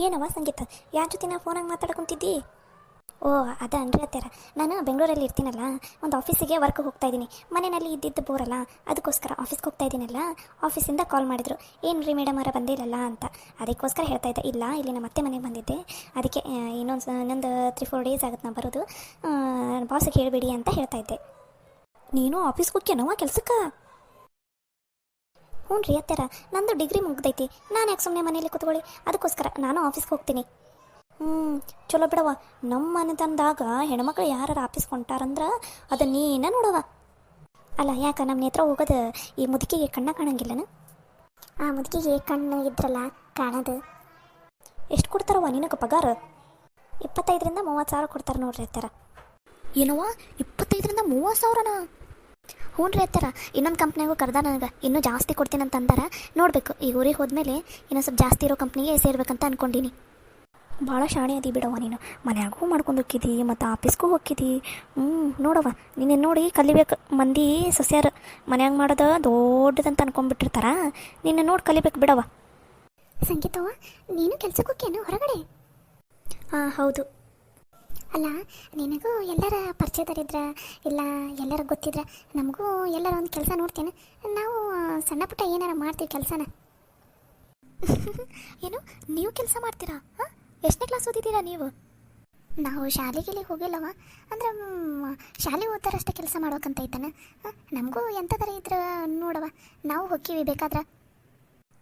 ಏನವ ಸಂಗೀತ, ಯಾರ ಜೊತೆ ನಾ ಫೋನಾಗ ಮಾತಾಡ್ಕೊಂತಿದ್ದಿ? ಓ ಅದ ಅನ್ರಿ ಅತ್ಯಾರ, ನಾನು ಬೆಂಗಳೂರಲ್ಲಿ ಇರ್ತೀನಲ್ಲ, ಒಂದು ಆಫೀಸಿಗೆ ವರ್ಕ್ ಹೋಗ್ತಾ ಇದ್ದೀನಿ. ಮನೆಯಲ್ಲಿ ಇದ್ದಿದ್ದು ಬೋರಲ್ಲ, ಅದಕ್ಕೋಸ್ಕರ ಆಫೀಸ್ಗೆ ಹೋಗ್ತಾ ಇದ್ದೀನಲ್ಲ, ಆಫೀಸಿಂದ ಕಾಲ್ ಮಾಡಿದ್ರು. ಏನು ರೀ ಮೇಡಮ್ ಅವರ ಬಂದಿಲ್ಲಲ್ಲ ಅಂತ. ಅದಕ್ಕೋಸ್ಕರ ಹೇಳ್ತಾ ಇದ್ದೆ, ಇಲ್ಲ ಇಲ್ಲಿ ನಮ್ಮ ಅತ್ತೆ ಮನೆಗೆ ಬಂದಿದ್ದೆ, ಅದಕ್ಕೆ ಇನ್ನೊಂದು 3-4 ಡೇಸ್ ಆಗುತ್ತೆ ನಾ ಬರೋದು, ಬಾಸಿಗೆ ಹೇಳಿಬಿಡಿ ಅಂತ ಹೇಳ್ತಾ ಇದ್ದೆ. ನೀನು ಆಫೀಸ್ಗೆ ಹೋಗ್ಯನವ ಕೆಲ್ಸಕ್ಕೆ? ಹ್ಞೂ ರೀ ಅತ್ಯಾರ, ನಂದು ಡಿಗ್ರಿ ಮುಗ್ದೈತಿ, ನಾನು ಯಾಕೆ ಸುಮ್ಮನೆ ಮನೇಲಿ ಕೂತ್ಕೊಳ್ಳಿ, ಅದಕ್ಕೋಸ್ಕರ ನಾನು ಆಫೀಸ್ಗೆ ಹೋಗ್ತೀನಿ. ಚಲೋ ಬಿಡವ, ನಮ್ಮ ಮನೆತನದಾಗ ಹೆಣ್ಮಕ್ಳು ಯಾರು ಆಫೀಸ್ಗೆ ಹೊಂಟಾರಂದ್ರೆ ಅದು ನೀನ ನೋಡವ. ಅಲ್ಲ ಯಾಕೆ ನಮ್ಮ ನೇತ್ರ ಹೋಗೋದು ಈ ಮುದುಕಿಗೆ ಕಣ್ಣ ಕಾಣಂಗಿಲ್ಲನ? ಆ ಮುದುಕಿಗೆ ಕಣ್ಣು ಇದ್ರಲ್ಲ ಕಾಣೋದು. ಎಷ್ಟು ಕೊಡ್ತಾರವ ನಿನಗೆ ಪಗಾರ? 25,000-30,000 ಕೊಡ್ತಾರೆ ನೋಡ್ರಿ ಅತ್ಯಾರ. ಏನವ 25,000-30,000? ಹ್ಞೂ ರೀ ಅತ್ಯಾರ, ಇನ್ನೊಂದು ಕಂಪ್ನಿಗೂ ಕರೆದ ನನಗೆ ಇನ್ನೂ ಜಾಸ್ತಿ ಕೊಡ್ತೀನಿ ಅಂತ ಅಂದಾರ. ನೋಡಬೇಕು, ಈಗ ಊರಿಗೆ ಹೋದ್ಮೇಲೆ ಇನ್ನೊಂದು ಸ್ವಲ್ಪ ಜಾಸ್ತಿ ಇರೋ ಕಂಪ್ನಿಗೆ ಸೇರ್ಬೇಕಂತ ಅಂದ್ಕೊಂಡೀನಿ. ಭಾಳ ಶಾಣೆ ಅದಿ ಬಿಡವ ನೀನು, ಮನ್ಯಾಗೂ ಮಾಡ್ಕೊಂಡು ಹೋಗಿದ್ದಿ ಮತ್ತು ಆಫೀಸ್ಗೂ ಹೋಗಿದ್ದಿ. ನೋಡವ ನೀನು ನೋಡಿ ಕಲಿಬೇಕು. ಮಂದಿ ಸೊಸ್ಯಾರು ಮನ್ಯಾಗ ಮಾಡೋದು ದೊಡ್ಡದಂತ ಅನ್ಕೊಂಡ್ಬಿಟ್ಟಿರ್ತಾರ, ನಿನ್ನ ನೋಡಿ ಕಲಿಬೇಕು ಬಿಡವ. ಸಂಗೀತವ, ನೀನು ಕೆಲ್ಸಕ್ಕೆ ಹೋಗ್ಯೇನು ಹೊರಗಡೆ? ಹಾಂ ಹೌದು. ಅಲ್ಲ, ನಿನಗೂ ಎಲ್ಲರ ಪರಿಚಯದರಿದ್ರ ಇಲ್ಲ ಎಲ್ಲರ ಗೊತ್ತಿದ್ರೆ ನಮಗೂ ಎಲ್ಲರ ಒಂದು ಕೆಲಸ ನೋಡ್ತೇನೆ. ನಾವು ಸಣ್ಣ ಪುಟ್ಟ ಏನಾರ ಮಾಡ್ತೀವಿ ಕೆಲಸನ. ಏನು ನೀವು ಕೆಲಸ ಮಾಡ್ತೀರಾ? ಹಾಂ, ಎಷ್ಟನೇ ಕ್ಲಾಸ್ ಓದಿದ್ದೀರಾ ನೀವು? ನಾವು ಶಾಲೆಗೆ ಹೋಗಿಲ್ಲವ, ಅಂದ್ರೆ ಶಾಲೆ ಓದ್ತಾರಷ್ಟೇ ಕೆಲಸ ಮಾಡೋಕ್ಕಂತ ಐತನ. ನಮಗೂ ಎಂಥದರ ಇದ್ರೆ ನೋಡವ, ನಾವು ಹೋಗ್ತೀವಿ ಬೇಕಾದ್ರೆ.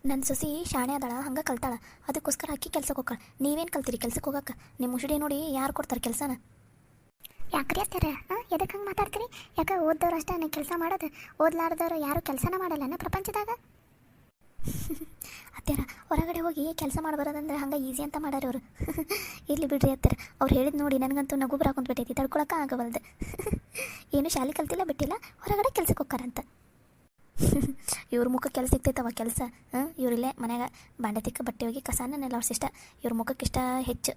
ನನ್ನ ಸೊಸಿ ಶಾಣೆ ಅದಳ, ಹಂಗೆ ಕಲ್ತಾಳ, ಅದಕ್ಕೋಸ್ಕರ ಅಕ್ಕಿ ಕೆಲ್ಸಕ್ಕೆ ಹೋಗ್ತಾಳ. ನೀವೇನು ಕಲ್ತೀರಿ ಕೆಲ್ಸಕ್ಕೆ ಹೋಗಕ್ಕೆ? ನಿಮ್ಮ ಮುಸುಡಿ ನೋಡಿ ಯಾರು ಕೊಡ್ತಾರೆ ಕೆಲಸನ? ಯಾಕ್ರಿ ಅತ್ತಾರೆ, ಎದಕ್ಕೆ ಹಂಗೆ ಮಾತಾಡ್ತೀರಿ? ಯಾಕೆ ಓದ್ದವ್ರು ಅಷ್ಟೇ ಕೆಲಸ ಮಾಡೋದು, ಓದ್ಲಾರ್ದವ್ರು ಯಾರು ಕೆಲಸನ ಮಾಡಲ್ಲನ ಪ್ರಪಂಚದಾಗ? ಅತ್ಯಾರ, ಹೊರಗಡೆ ಹೋಗಿ ಕೆಲಸ ಮಾಡಬಾರದಂದ್ರೆ ಹಂಗೆ ಈಸಿ ಅಂತ ಮಾಡ್ಯಾರ ಅವರು. ಇರಲಿ ಬಿಡ್ರಿ ಅತ್ಯಾರ, ಅವ್ರು ಹೇಳಿದ್ ನೋಡಿ ನನಗಂತೂ ನಗು ಬರಾಕೊಂಡ್ಬಿಟ್ಟೈತಿ, ತಡ್ಕೊಳಕ್ಕೆ ಆಗವಲ್ದು. ಏನು ಶಾಲೆ ಕಲ್ತಿಲ್ಲ ಬಿಟ್ಟಿಲ್ಲ, ಹೊರಗಡೆ ಕೆಲ್ಸಕ್ಕೆ ಹೋಗ್ತಾರಂತ. ಇವ್ರ ಮುಖಕ್ಕೆ ಕೆಲಸ ಸಿಗ್ತೈತವ ಕೆಲಸ. ಇವರಿಲ್ಲೇ ಮನ್ಯಾಗ ಬಾಂಡೆ ತಿಕ್ಕ ಬಟ್ಟೆ ಹೋಗಿ ಕಸಾನ ನೆಲವರ್ಸಿ ಇಷ್ಟ, ಇವ್ರ ಮುಖಕ್ಕೆ ಇಷ್ಟ ಹೆಚ್ಚು.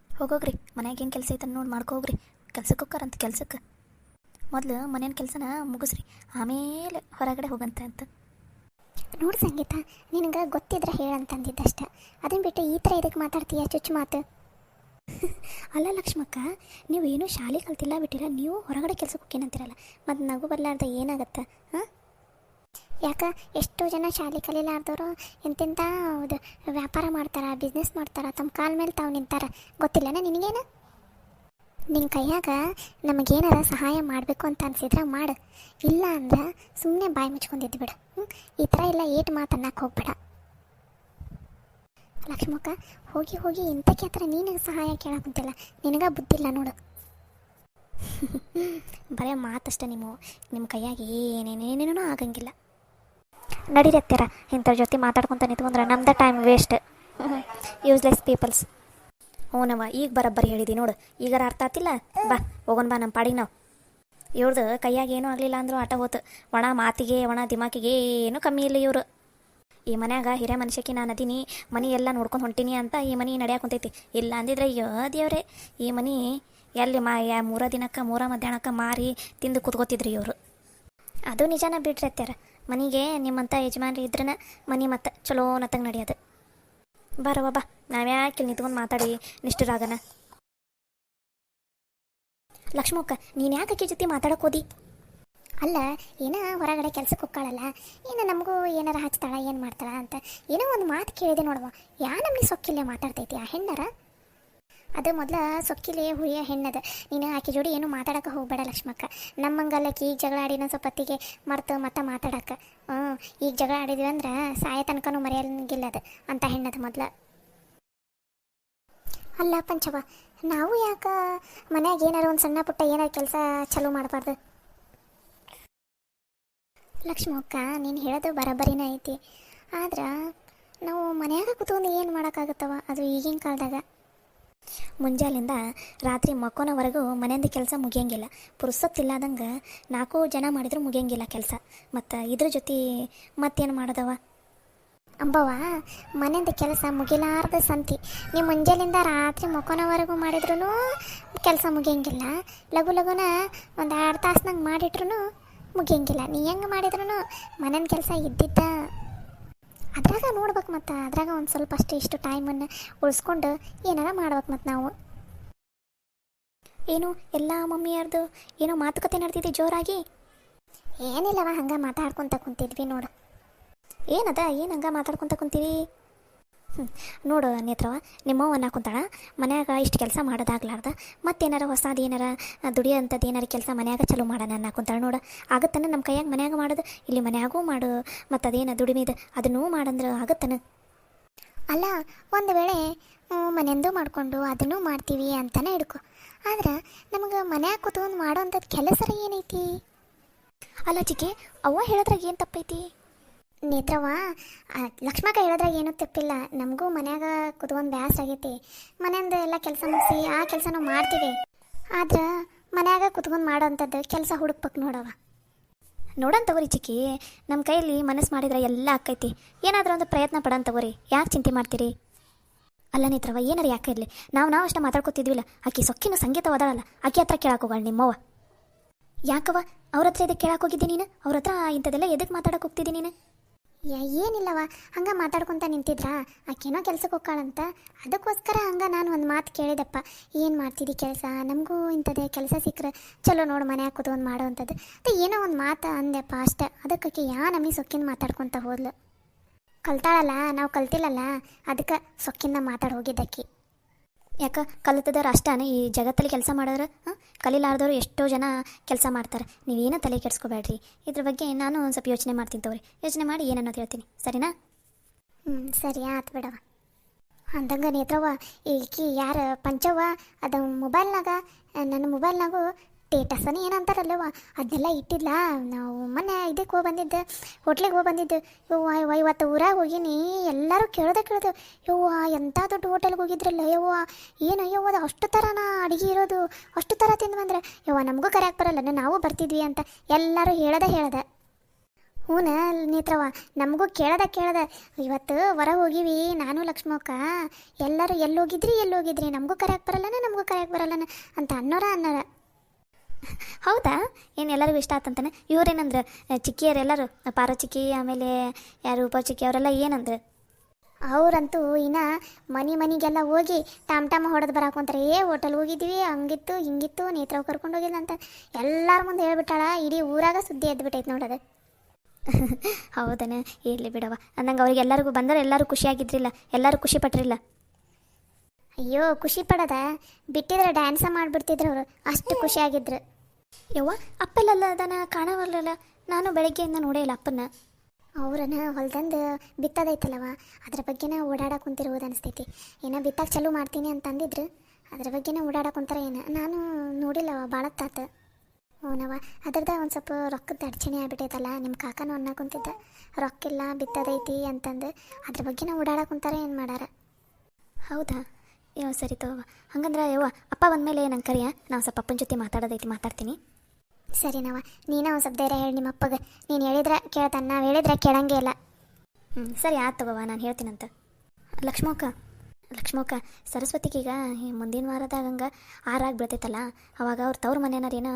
ಹೋಗೋಗ್ರಿ, ಮನ್ಯಾಗ ಏನು ಕೆಲಸ ಐತನ ನೋಡಿ ಮಾಡ್ಕೋಗ್ರಿ. ಕೆಲ್ಸಕ್ಕೆ ಹೋಗ್ತಾರಂತ ಕೆಲ್ಸಕ್ಕೆ. ಮೊದಲು ಮನೇನ ಕೆಲಸನ ಮುಗಿಸ್ರಿ, ಆಮೇಲೆ ಹೊರಗಡೆ ಹೋಗಂತ ಅಂತ. ನೋಡಿ ಸಂಗೀತ, ನಿನಗೆ ಗೊತ್ತಿದ್ರೆ ಹೇಳಂತಂದಿದ್ದಷ್ಟೆ, ಅದನ್ನು ಬಿಟ್ಟು ಈ ಥರ ಇದಕ್ಕೆ ಮಾತಾಡ್ತೀಯ ಚುಚ್ಚು ಮಾತು. ಅಲ್ಲ ಲಕ್ಷ್ಮಕ್ಕ, ನೀವು ಏನೂ ಶಾಲೆ ಕಲ್ತಿಲ್ಲ ಬಿಟ್ಟಿಲ್ಲ, ನೀವು ಹೊರಗಡೆ ಕೆಲ್ಸಕ್ಕೆ ಹೋಗ್ಯೇನಂತೀರಲ್ಲ, ಮತ್ತು ನಗು ಬರಲಾರ್ದ ಏನಾಗತ್ತೆ? ಹಾಂ, ಯಾಕೆ ಎಷ್ಟೋ ಜನ ಶಾಲೆ ಕಲಿಲಾರ್ದವರು ಎಂತೆಂಥ ವ್ಯಾಪಾರ ಮಾಡ್ತಾರೆ, ಬಿಸ್ನೆಸ್ ಮಾಡ್ತಾರೆ, ತಮ್ಮ ಕಾಲ ಮೇಲೆ ತಾವು ನಿಂತಾರೆ, ಗೊತ್ತಿಲ್ಲನ ನಿನಗೇನು? ನಿನ್ನ ಕೈಯಾಗ ನಮಗೇನಾರ ಸಹಾಯ ಮಾಡಬೇಕು ಅಂತ ಅನಿಸಿದ್ರೆ ಮಾಡು, ಇಲ್ಲ ಅಂದ್ರೆ ಸುಮ್ಮನೆ ಬಾಯಿ ಮುಚ್ಕೊಂಡಿದ್ದು ಬಿಡು. ಈ ಥರ ಎಲ್ಲ ಏಟು ಮಾತು ಅನ್ನಕ್ಕೆ ಹೋಗ್ಬೇಡ ಲಕ್ಷ್ಮಕ್ಕ. ಹೋಗಿ ಹೋಗಿ ಇಂಥಕ್ಕೆ ಹತ್ರ ನೀನು ಸಹಾಯ ಕೇಳಕ್ಕಂತಿಲ್ಲ, ನಿನಗೆ ಬುದ್ಧಿಲ್ಲ ನೋಡು. ಬರೀ ಮಾತಷ್ಟೇ, ನಿಮ್ಮ ಕೈಯಾಗಿ ಏನೇನೇನೇನೋ ಆಗಂಗಿಲ್ಲ. ನಡೀರತ್ತೀರ, ಇಂಥವ್ರ ಜೊತೆ ಮಾತಾಡ್ಕೊತ ನಿಂತ್ಕೊಂಡ್ರೆ ನಮ್ದು ಟೈಮ್ ವೇಸ್ಟ್. Useless peoples. ಹ್ಞೂನವ, ಈಗ ಬರೋಬ್ಬರಿ ಹೇಳಿದಿ ನೋಡು, ಈಗಾರ ಅರ್ಥ ಆತಿಲ್ಲ. ಬಾ ಹೋಗೋಣ ಬಾ ನಮ್ಮ ಪಾಡಿಗೆ ನಾವು. ಇವ್ರದ್ದು ಕೈಯಾಗ ಏನೂ ಆಗಲಿಲ್ಲ ಅಂದರೂ ಆಟ ಹೋತು, ಒಣ ಮಾತಿಗೆ ಒಣ ದಿಮಾಕಿಗೆ ಏನೂ ಕಮ್ಮಿ ಇಲ್ಲ ಇವರು. ಈ ಮನ್ಯಾಗ ಹಿರೇ ಮನುಷ್ಯಕ್ಕೆ ನಾನು ಅದೀನಿ, ಮನೆ ಎಲ್ಲ ನೋಡ್ಕೊಂಡು ಹೊಂಟೀನಿ ಅಂತ ಈ ಮನೆ ನಡೆಯಾಕೊಂತೈತಿ. ಇಲ್ಲ ಅಂದಿದ್ರೆ ಅಯ್ಯೋ ದೇವ್ರೆ, ಈ ಮನೆ ಎಲ್ಲಿ 3 ದಿನಕ್ಕೆ 3 ಮಧ್ಯಾಹ್ನಕ್ಕೆ ಮಾರಿ ತಿಂದು ಕೂತ್ಕೋತಿದ್ರಿ ಇವರು. ಅದು ನಿಜಾನ ಬಿಡ್ರಿ ಅತ್ಯಾರ, ಮನೆಗೆ ನಿಮ್ಮಂಥ ಯಜಮಾನ್ರಿ ಇದ್ರನ ಮನೆ ಮತ್ತೆ ಚಲೋ ನತ್ತಂಗೆ ನಡೆಯೋದು. ಬರವ ಬಾ, ನಾವ್ಯಾಕೆ ನಿಂತ್ಕೊಂಡು ಮಾತಾಡಿ ನಿಷ್ಠರಾಗನ. ಲಕ್ಷ್ಮಕ್ಕ, ನೀನು ಯಾಕೆ ಅಕ್ಕಿ ಜೊತೆ ಮಾತಾಡೋಕೆ ಹೋದಿ? ಅಲ್ಲ, ಏನೋ ಹೊರಗಡೆ ಕೆಲ್ಸಕ್ಕೆ ಹೋಗ್ಕಾಳಲ್ಲ, ಏನು ನಮಗೂ ಏನಾರ ಹಚ್ತಾಳ, ಏನು ಮಾಡ್ತಾಳ ಅಂತ ಏನೋ ಒಂದು ಮಾತು ಕೇಳಿದೆ ನೋಡುವ. ಯಾ ನಮ್ಗೆ ಸೊಕ್ಕಿಲ್ಲೇ ಮಾತಾಡ್ತೈತಿ ಆ ಹೆಣ್ಣರ? ಅದು ಮೊದಲ ಸೊಕ್ಕಿಲೆ ಹುಯ್ಯ ಹೆಣ್ಣದ. ನೀನು ಆಕೆ ಜೋಡಿ ಏನು ಮಾತಾಡೋಕೆ ಹೋಗಬೇಡ ಲಕ್ಷ್ಮಕ್ಕ. ನಮ್ಮಂಗಲ್ಲಕ್ಕೆ ಈಗ ಜಗಳ ಆಡಿನ ಸ್ವಲ್ಪ ಹೊತ್ತಿಗೆ ಮರ್ತು ಮತ್ತೆ ಮಾತಾಡಕ್ಕೆ. ಈಗ ಜಗಳ ಆಡಿದ್ವಿ ಅಂದ್ರೆ ಸಾಯ ತನಕನೂ ಮರೆಯಂಗಿಲ್ಲದು ಅಂತ ಹೆಣ್ಣದು ಮೊದಲ. ಅಲ್ಲ ಪಂಚವ, ನಾವು ಯಾಕೆ ಮನ್ಯಾಗ ಏನಾರು ಒಂದು ಸಣ್ಣ ಪುಟ್ಟ ಏನಾರು ಕೆಲಸ ಚಾಲೂ ಮಾಡಬಾರ್ದು? ಲಕ್ಷ್ಮಕ್ಕ, ನೀನು ಹೇಳೋದು ಬರೋಬ್ಬರಿನೇ ಐತಿ, ಆದ್ರೆ ನಾವು ಮನ್ಯಾಗ ಕೂತ್ಕೊಂಡು ಏನು ಮಾಡೋಕ್ಕಾಗುತ್ತವ, ಅದು ಈಗಿನ ಕಾಲದಾಗ. ಮುಂಜಾಲಿಂದ ರಾತ್ರಿ ಮಕ್ಕೋನವರೆಗೂ ಮನೆಯಿಂದ ಕೆಲಸ ಮುಗಿಯಂಗಿಲ್ಲ, ಪುರುಸೊತ್ತಿಲ್ಲದಂಗೆ 4 ಜನ ಮಾಡಿದರೂ ಮುಗಿಯಂಗಿಲ್ಲ ಕೆಲಸ. ಮತ್ತು ಇದ್ರ ಜೊತೆ ಮತ್ತೇನು ಮಾಡೋದವ? ಅಂಬವ್ವ, ಮನೆಯಿಂದ ಕೆಲಸ ಮುಗಿಲಾರ್ದ ಸಂತಿ. ನೀವು ಮುಂಜಾಲಿಂದ ರಾತ್ರಿ ಮಕ್ಕೋನವರೆಗೂ ಮಾಡಿದ್ರೂ ಕೆಲಸ ಮುಗಿಯಂಗಿಲ್ಲ, ಲಘು ಲಘುನ ಒಂದು 2 ತಾಸ್ನಾಗ ಮಾಡಿಟ್ರು ಮುಗಿಯಂಗಿಲ್ಲ. ನೀ ಹೆಂಗೆ ಮಾಡಿದ್ರೂ ಮನೇನ ಕೆಲಸ ಇದ್ದಿದ್ದ. ಅದ್ರಾಗ ನೋಡ್ಬೇಕು ಮತ್ತು ಅದ್ರಾಗ ಒಂದು ಸ್ವಲ್ಪ ಅಷ್ಟು ಇಷ್ಟು ಟೈಮನ್ನು ಉಳಿಸ್ಕೊಂಡು ಏನಾರ ಮಾಡ್ಬೇಕು ಮತ್ತು ನಾವು. ಏನು ಎಲ್ಲ ಮಮ್ಮಿಯರ್ದು ಏನೋ ಮಾತುಕತೆ ನಡೆದಿದೆ ಜೋರಾಗಿ. ಏನಿಲ್ಲವ ಹಂಗೆ ಮಾತಾಡ್ಕೊತ ಕುಂತಿದ್ವಿ ನೋಡು. ಏನದ ಏನು ಹಂಗೆ ಮಾತಾಡ್ಕೊತ ಕುಂತೀವಿ? ನೋಡು ನೇತ್ರವ, ನಿಮ್ಮವ್ವನ್ನ ಕುಂತಾಳ ಮನ್ಯಾಗ ಇಷ್ಟು ಕೆಲಸ ಮಾಡೋದಾಗ್ಲಾರ್ದ ಮತ್ತೇನಾರ ಹೊಸದು ಏನಾರ ದುಡಿಯೋಂಥದ್ದು ಏನಾರ ಕೆಲಸ ಮನ್ಯಾಗ ಚಲೋ ಮಾಡೋಣ ಕುಂತಾಳ ನೋಡು. ಆಗತ್ತನ ನಮ್ಮ ಕೈಯಾಗ ಮನ್ಯಾಗ ಮಾಡೋದು, ಇಲ್ಲಿ ಮನ್ಯಾಗೂ ಮಾಡು, ಮತ್ತು ಅದೇನು ದುಡಿಮೆದು ಅದನ್ನೂ ಮಾಡಂದ್ರೆ ಆಗತ್ತನ? ಅಲ್ಲ, ಒಂದು ವೇಳೆ ಮನೆಯಂದು ಮಾಡಿಕೊಂಡು ಅದನ್ನೂ ಮಾಡ್ತೀವಿ ಅಂತಲೇ ಹಿಡ್ಕೊ. ಆದ್ರೆ ನಮಗೆ ಮನ್ಯಾಗ ಕೂತ್ಕೊಂಡು ಮಾಡೋಂಥದ್ದು ಕೆಲಸರ ಏನೈತಿ? ಅಲ್ಲ ಚಿಕ್ಕಿ, ಅವ್ವ ಹೇಳಿದ್ರಾಗ ಏನು ತಪ್ಪೈತಿ? ನೇತ್ರವ್ವ, ಲಕ್ಷ್ಮಕ್ಕ ಹೇಳಿದ್ರಾಗ ಏನೂ ತಪ್ಪಿಲ್ಲ. ನಮಗೂ ಮನ್ಯಾಗ ಕುತ್ಕೊಂಡು ಬ್ಯಾಸ್ ಆಗೈತಿ. ಮನೆಯಿಂದ ಎಲ್ಲ ಕೆಲಸ ಮುಗಿಸಿ ಆ ಕೆಲಸ ನಾವು ಮಾಡ್ತೀವಿ. ಆದ್ರೆ ಮನ್ಯಾಗ ಕುತ್ಕೊಂಡು ಮಾಡೋವಂಥದ್ದು ಕೆಲಸ ಹುಡುಕ್ಬೇಕು ನೋಡವ. ನೋಡೋಣ ತಗೋರಿ ಚಿಕ್ಕಿ, ನಮ್ಮ ಕೈಯಲ್ಲಿ ಮನಸ್ಸು ಮಾಡಿದ್ರೆ ಎಲ್ಲ ಆಕೈತಿ. ಏನಾದರೂ ಒಂದು ಪ್ರಯತ್ನ ಪಡೋಣ ತಗೋರಿ, ಯಾಕೆ ಚಿಂತೆ ಮಾಡ್ತೀರಿ? ಅಲ್ಲ ನೇತ್ರವ, ಏನಾರು ಯಾಕೆ ಇರಲಿ, ನಾವು ಅಷ್ಟೇ ಮಾತಾಡ್ಕೊತಿದ್ವಿಲ್ಲ. ಆಕೆ ಸೊಕ್ಕಿನ ಸಂಗೀತ ಓದಾಳಲ್ಲ, ಆಕೆ ಹತ್ರ ಕೇಳಕ್ಕೆ ಹೋಗೋಣ ನಿಮ್ಮವ್ವ. ಯಾಕವ ಅವ್ರ ಹತ್ರ ಇದಕ್ಕೆ ಕೇಳಕ್ಕೆ ಹೋಗಿದ್ದೆ ನೀನು? ಅವ್ರ ಹತ್ರ ಇಂಥದ್ದೆಲ್ಲ ಎದಕ್ಕೆ ಮಾತಾಡಕ್ಕೆ ಹೋಗ್ತಿದ್ದಿ ನೀನು? ಏನಿಲ್ಲವ, ಹಂಗೆ ಮಾತಾಡ್ಕೊತ ನಿಂತಿದ್ರಾ, ಆಕೆನೋ ಕೆಲ್ಸಕ್ಕೆ ಹೋಗ್ಕಾಳಂತ. ಅದಕ್ಕೋಸ್ಕರ ಹಂಗೆ ನಾನು ಒಂದು ಮಾತು ಕೇಳಿದಪ್ಪ, ಏನು ಮಾಡ್ತಿದ್ದಿ ಕೆಲಸ, ನಮಗೂ ಇಂಥದ್ದೇ ಕೆಲಸ ಸಿಕ್ಕರೆ ಚಲೋ ನೋಡು ಮನ್ಯಾಗ ಕೂತ್ಕೊಂಡು ಮಾಡೋವಂಥದ್ದು ಅದು ಏನೋ ಒಂದು ಮಾತು ಅಂದೆಪ್ಪ ಅಷ್ಟೆ. ಅದಕ್ಕೆ ನಮಗೆ ಸೊಕ್ಕಿನ ಮಾತಾಡ್ಕೊತ ಹೋದ್ಲು. ಕಲ್ತಾಳಲ್ಲ, ನಾವು ಕಲ್ತಿಲ್ಲಲ್ಲ, ಅದಕ್ಕೆ ಸೊಕ್ಕಿಂದ ಮಾತಾಡಿ ಹೋಗಿದ್ದಕ್ಕಿ. ಯಾಕೆ ಕಲಿತದವ್ರು ಅಷ್ಟಾನೆ ಈ ಜಗತ್ತಲ್ಲಿ ಕೆಲಸ ಮಾಡೋರು? ಕಲೀಲಾರ್ದವ್ರು ಎಷ್ಟೋ ಜನ ಕೆಲಸ ಮಾಡ್ತಾರೆ. ನೀವೇನೋ ತಲೆ ಕೆಡಿಸ್ಕೋಬೇಡ್ರಿ. ಇದ್ರ ಬಗ್ಗೆ ನಾನು ಒಂದು ಸ್ವಲ್ಪ ಯೋಚನೆ ಮಾಡ್ತೀನಿ ತಗೋರಿ. ಯೋಚನೆ ಮಾಡಿ ಏನನ್ನೋದು ಹೇಳ್ತೀನಿ, ಸರಿನಾ? ಸರಿ ಆತು ಬಿಡವ. ಅಂದಂಗೆ ನೇತ್ರವ್ವ, ಈಕಿ ಯಾರು ಪಂಚವ್ವ ಅದು ಮೊಬೈಲ್ನಾಗ, ನನ್ನ ಮೊಬೈಲ್ನಾಗೂ ಸ್ಟೇಟಸನೇ ಏನಂತಾರಲ್ಲವ ಅದನ್ನೆಲ್ಲ ಇಟ್ಟಿದ್ಲ. ನಾವು ಮೊನ್ನೆ ಇದಕ್ಕೆ ಹೋಗಿ ಬಂದಿದ್ದೆ, ಹೋಟ್ಲಿಗೆ ಹೋಗಿ ಬಂದಿದ್ದು. ಯವ್ವ ಇವತ್ತು ಊರಾಗ ಹೋಗಿನಿ, ಎಲ್ಲರೂ ಕೇಳ್ದೆ ಯವ್ವ ಎಂಥ ದೊಡ್ಡ ಹೋಟೆಲ್ಗೆ ಹೋಗಿದ್ರಲ್ಲ ಯವ್ವ, ಏನು ಯವ್ವ ಅದು ಅಷ್ಟು ಥರನ ಅಡುಗೆ ಇರೋದು, ಅಷ್ಟು ಥರ ತಿಂದು ಬಂದ್ರೆ ಯವ್ವ ನಮಗೂ ಕರೆಯಕ್ಕೆ ಬರಲ್ಲ, ನಾವು ಬರ್ತಿದ್ವಿ ಅಂತ ಎಲ್ಲರೂ ಹೇಳ್ದೆ. ಹ್ಞೂ ನೇತ್ರವ್ವ, ನಮಗೂ ಕೇಳ್ದೆ ಇವತ್ತು ಹೊರ ಹೋಗಿವಿ ನಾನು ಲಕ್ಷ್ಮಕ್ಕ, ಎಲ್ಲರೂ ಎಲ್ಲೋಗಿದ್ರಿ ನಮಗೂ ಕರೆಯಕ್ಕೆ ಬರಲ್ಲನ ಅಂತ ಅನ್ನೋರ. ಹೌದಾ? ಏನು ಎಲ್ಲರಿಗೂ ಇಷ್ಟ ಆತಂತಾನೆ? ಇವ್ರೇನಂದ್ರೆ ಚಿಕ್ಕಿಯರೆಲ್ಲರೂ, ಪಾರೋ ಚಿಕ್ಕಿ ಆಮೇಲೆ ಯಾರು ಉಪ ಚಿಕ್ಕಿ ಅವರೆಲ್ಲ ಏನಂದ್ರೆ? ಅವರಂತೂ ಇನ್ನು ಮನೆಗೆಲ್ಲ ಹೋಗಿ ಟಾಮ್ ಹೊಡೆದು ಬರಾಕೊಂತಾರೆ. ಹೋಟೆಲ್ ಹೋಗಿದ್ವಿ, ಹಂಗಿತ್ತು ಹಿಂಗಿತ್ತು, ನೇತ್ರವ್ ಕರ್ಕೊಂಡು ಹೋಗಿಲ್ಲ ಅಂತ ಎಲ್ಲರ ಮುಂದೆ ಹೇಳ್ಬಿಟ್ಟಾಳ. ಇಡೀ ಊರಾಗ ಸುದ್ದಿ ಎದ್ಬಿಟ್ಟೈತೆ ನೋಡೋದು. ಹೌದನ? ಇರಲಿ ಬಿಡವ. ಅಂದಂಗೆ ಅವ್ರಿಗೆ ಎಲ್ಲರಿಗೂ ಬಂದರೆ ಎಲ್ಲರೂ ಖುಷಿಯಾಗಿದ್ರಿಲ್ಲ, ಎಲ್ಲರೂ ಖುಷಿ ಪಟ್ರಿಲ್ಲ? ಅಯ್ಯೋ, ಖುಷಿ ಪಡೋದ ಬಿಟ್ಟಿದ್ರೆ ಡ್ಯಾನ್ಸ ಮಾಡಿಬಿಡ್ತಿದ್ರು ಅವರು, ಅಷ್ಟು ಖುಷಿಯಾಗಿದ್ರು. ಯವ್ವ, ಅಪ್ಪಲ್ಲ ಅದನ್ನ ಕಾಣವಲ್ಲ, ನಾನು ಬೆಳಗ್ಗೆಯಿಂದ ನೋಡೇ ಇಲ್ಲ ಅಪ್ಪನ್ನ. ಅವ್ರನ್ನ ಹೊಲ್ದಂದು ಬಿತ್ತದೈತಲ್ಲವ, ಅದ್ರ ಬಗ್ಗೆನ ಓಡಾಡಕ್ಕೆ ಕುಂತಿರೋದು ಅನಿಸ್ತೈತಿ. ಏನೋ ಬಿತ್ತಕ್ಕೆ ಚಾಲೂ ಮಾಡ್ತೀನಿ ಅಂತ ಅಂದಿದ್ರು, ಅದ್ರ ಬಗ್ಗೆನ ಓಡಾಡಕ್ಕೆ ಕುಂತಾರೆ. ನಾನು ನೋಡಿಲ್ಲವ, ಭಾಳ ತಾತ. ಹ್ಞೂನವ, ಅದ್ರದ್ದು ಒಂದು ಸ್ವಲ್ಪ ರೊಕ್ಕದ ಅಡಚಣೆ ಆಗ್ಬಿಟ್ಟೈತಲ್ಲ, ನಿಮ್ಮ ಕಾಕನೂ ಅನ್ನ ಕುಂತಿದ್ದ, ರೊಕ್ಕಿಲ್ಲ ಬಿತ್ತದೈತಿ ಅಂತಂದು ಅದ್ರ ಬಗ್ಗೆನ ಓಡಾಡಕ್ಕೆ ಕುಂತಾರೆ. ಏನು ಮಾಡಾರ? ಹೌದಾ? ಸರಿ ತಗೋವ. ಹಂಗಂದ್ರೆ ಯವ್ವ, ಅಪ್ಪ ಬಂದಮೇಲೆ ನಂಗೆ ಕರಿಯ, ನಾವು ಸ್ವಲ್ಪ ಅಪ್ಪನ ಜೊತೆ ಮಾತಾಡೋದೈತಿ, ಮಾತಾಡ್ತೀನಿ. ಸರಿನವ, ನೀನು ಒಂದು ಸ್ವಲ್ಪ ಧೈರ್ಯ ಹೇಳಿ ನಿಮ್ಮ ಅಪ್ಪಗೆ. ನೀನು ಹೇಳಿದ್ರೆ ಕೇಳ್ತಾನೆ, ನಾವು ಹೇಳಿದ್ರೆ ಕೇಳಂಗೇ ಇಲ್ಲ. ಸರಿ ಆಯ್ತು ತಗೋವ, ನಾನು ಹೇಳ್ತೀನಂತ. ಲಕ್ಷ್ಮಕ್ಕ ಸರಸ್ವತಿಗೀಗ ಮುಂದಿನ ವಾರದಾಗ ಹಂಗೆ ಆರಾಗಿ ಬೀಳ್ತೈತಲ್ಲ, ಅವಾಗ ಅವ್ರು ತವ್ರ ಮನೆಯವ್ರು ಏನೋ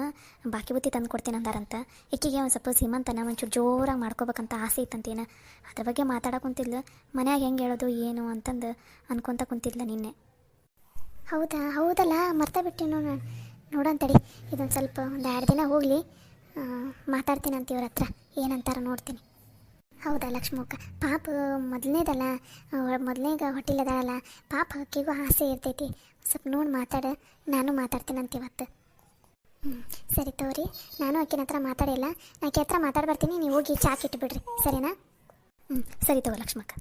ಬಾಕಿ ಬುತ್ತಿ ತಂದು ಕೊಡ್ತೀನಿ ಅಂದಾರಂತ. ಈಕಿಗೆ ಒಂದು ಸ್ವಲ್ಪ ಸೀಮಂತನ ಒಂಚೂರು ಜೋರಾಗಿ ಮಾಡ್ಕೋಬೇಕಂತ ಆಸೆ ಇತ್ತಂತೇನ, ಅದ್ರ ಬಗ್ಗೆ ಮಾತಾಡೋಕುಂತಿದ್ಲು. ಮನ್ಯಾಗ ಹೆಂಗೆ ಹೇಳೋದು ಏನು ಅಂತಂದು ಅನ್ಕೊತ ಕುಂತಿದ್ಲ ನಿನ್ನೆ. ಹೌದಲ್ಲ, ಮರ್ತಾ ಬಿಟ್ಟೆ ನೋಡಂತಡಿ. ಇದೊಂದು ಸ್ವಲ್ಪ ಒಂದು 2 ದಿನ ಹೋಗಲಿ, ಮಾತಾಡ್ತೀನಂತ ಇವ್ರ ಹತ್ರ ಏನಂತಾರ ನೋಡ್ತೀನಿ. ಹೌದಾ ಲಕ್ಷ್ಮಕ್ಕ, ಪಾಪ ಮೊದಲನೇದಲ್ಲ, ಮೊದಲನೇಗ ಹೊಟ್ಟಿಲದಾಳಲ್ಲ, ಪಾಪ ಅಕ್ಕಿಗೂ ಆಸೆ ಇರ್ತೈತಿ. ಸ್ವಲ್ಪ ನೋಡಿ ಮಾತಾಡ, ನಾನು ಮಾತಾಡ್ತೀನಂತ ಇವತ್ತು. ಸರಿ ತಗೋರಿ, ನಾನು ಆಕಿನ ಹತ್ರ ಮಾತಾಡಿಲ್ಲ, ಆಕೆ ಹತ್ರ ಮಾತಾಡಿ ಬರ್ತೀನಿ. ನೀವು ಹೋಗಿ ಚಾಕ್ ಇಟ್ಬಿಡ್ರಿ, ಸರಿನಾ? ಸರಿ ತಗೋ ಲಕ್ಷ್ಮಕ್ಕ.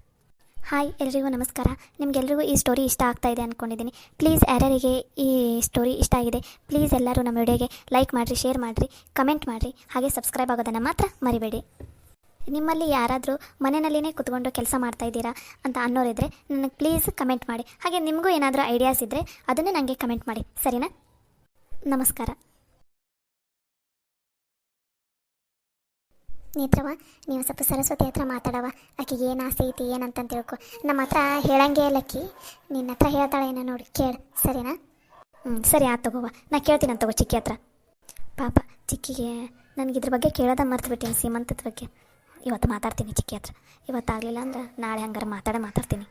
ಹಾಯ್ ಎಲ್ರಿಗೂ ನಮಸ್ಕಾರ. ನಿಮಗೆಲ್ರಿಗೂ ಈ ಸ್ಟೋರಿ ಇಷ್ಟ ಆಗ್ತಾ ಇದೆ ಅಂದ್ಕೊಂಡಿದ್ದೀನಿ. ಪ್ಲೀಸ್ ಯಾರ್ಯಾರಿಗೆ ಈ ಸ್ಟೋರಿ ಇಷ್ಟ ಆಗಿದೆ ಪ್ಲೀಸ್ ಎಲ್ಲರೂ ನಮ್ಮ ವಿಡಿಯೋಗೆ ಲೈಕ್ ಮಾಡಿರಿ, ಶೇರ್ ಮಾಡಿರಿ, ಕಮೆಂಟ್ ಮಾಡಿರಿ, ಹಾಗೆ ಸಬ್ಸ್ಕ್ರೈಬ್ ಆಗೋದನ್ನು ಮಾತ್ರ ಮರಿಬೇಡಿ. ನಿಮ್ಮಲ್ಲಿ ಯಾರಾದರೂ ಮನೆಯಲ್ಲಿನೇ ಕೂತ್ಕೊಂಡು ಕೆಲಸ ಮಾಡ್ತಾಯಿದ್ದೀರಾ ಅಂತ ಅನ್ನೋರಿದ್ರೆ ನನಗೆ ಪ್ಲೀಸ್ ಕಮೆಂಟ್ ಮಾಡಿ. ಹಾಗೆ ನಿಮಗೂ ಏನಾದರೂ ಐಡಿಯಾಸ್ ಇದ್ದರೆ ಅದನ್ನು ನನಗೆ ಕಮೆಂಟ್ ಮಾಡಿ, ಸರಿನಾ? ನಮಸ್ಕಾರ. ನೇತ್ರವ, ನೀವು ಸ್ವಲ್ಪ ಸರಸ್ವತಿ ಹತ್ರ ಮಾತಾಡವ, ಆಕೆಗೆ ಏನು ಆಸೆ ಐತಿ ಏನಂತ ತಿಳ್ಕೊ. ನಮ್ಮ ಹತ್ರ ಹೇಳಂಗೆ ಇಲ್ಲಕ್ಕಿ, ನಿನ್ನ ಹತ್ರ ಹೇಳ್ತಾಳೆ ಏನೋ ನೋಡಿ ಕೇಳು, ಸರಿನಾ? ಸರಿ ಆಯ್ತು ತಗೋವ, ನಾ ಕೇಳ್ತೀನಿ ಅಂತ ತಗೋ ಚಿಕ್ಕಿ ಹತ್ರ. ಪಾಪ ಚಿಕ್ಕಿಗೆ ನನಗೆ ಇದ್ರ ಬಗ್ಗೆ ಕೇಳೋದ ಮರ್ತು ಬಿಟ್ಟೀನಿ, ಸೀಮಂತದ ಬಗ್ಗೆ. ಇವತ್ತು ಮಾತಾಡ್ತೀನಿ ಚಿಕ್ಕಿ ಹತ್ರ. ಇವತ್ತಾಗಲಿಲ್ಲ ಅಂದ್ರೆ ನಾಳೆ ಹಂಗಾರೆ ಮಾತಾಡ್ತೀನಿ.